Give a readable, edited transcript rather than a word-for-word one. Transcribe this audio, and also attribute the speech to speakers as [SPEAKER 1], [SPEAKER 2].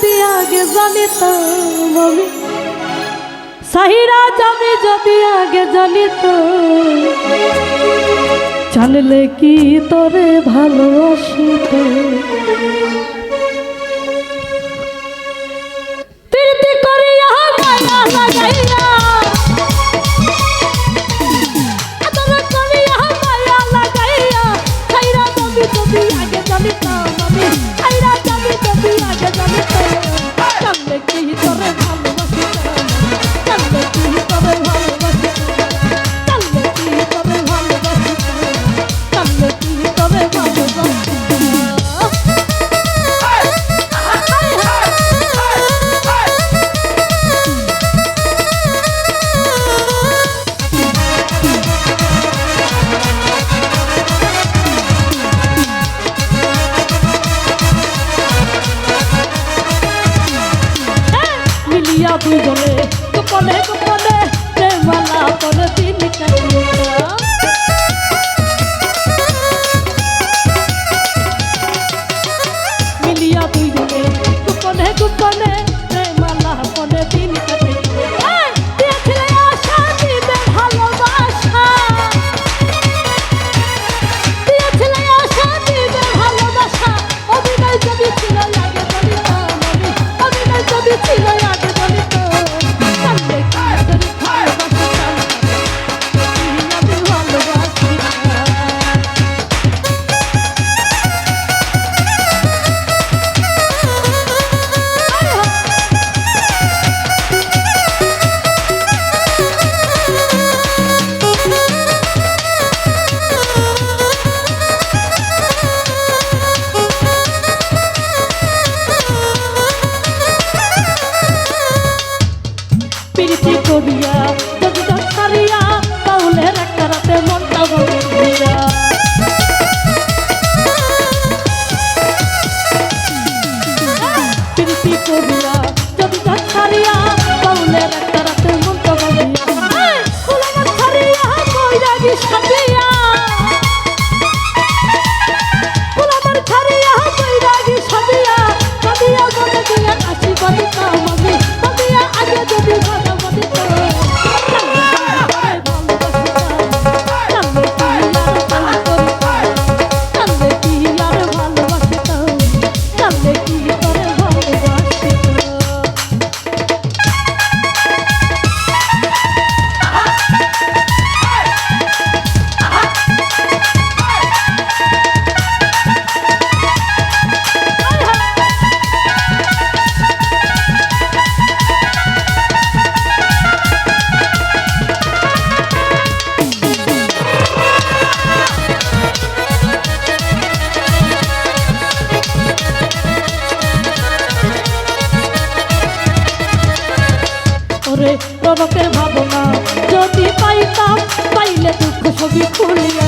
[SPEAKER 1] যদি আগে জানিতাম আমি, সাহিরাজ আমি যদি আগে জানিতাম, জানলে কি তোরে ভালোবাসিতে। প্রীতি করিয়া মায়া লাগাইয়া, আদর করিয়া মায়া লাগাইয়া, সাহিরাজ আমি যদি আগে জানিতাম আমি, সাহিরাজ আমি যদি আগে জানিতাম, জানলে কি তোরে ভালোবাসিতে, জানলে কি তোরে ভালোবাসিতে, জানলে কি তোরে ভালোবাসিতে, জানলে কি তোরে ভালোবাসিতে। মিলিয়া দুজনে গোপনে গোপনে প্রেমালা করে দিন কাটিয়া, মিলিয়া দুজনে গোপনে গোপনে প্রেমালা করে দিন কাটিয়া, দিয়েছিলে আশা দিবে ভালোবাসা, দিয়েছিলে আশা দিবে ভালোবাসা, অভিনয় যদি ছিল আগে জানিতাম আমি, অভিনয় যদি ছিল আগে জানিতাম, জানলে কি তোরে ভালোবাসিতাম, আমি ভালোবাসিতাম। প্রীতি করিয়া যদি ছাড়িয়া, তাহলে একটা রাতে মনটা বলিয়া, প্রীতি করিয়া যদি ছাড়িয়া, তাহলে একটা রাতে মনটা বলিয়া, ফুলার ছাড়িয়া বৈরাগী সাজিয়া, ফুলার ছাড়িয়া বৈরাগী সাজিয়া, সাজিয়া মনে দিয়ে আশীর্বাদ দিতাম আমি, সাজিয়া আগে যদি ভালোবাসিতাম, জানলে কি আর ভালোবাসিতাম, জানলে কি তোরে ভালোবাসিতাম। ওরে রনকের ভাবনা যদি পাইতাম, পাইলে দুঃখ ছবি খুলিয়া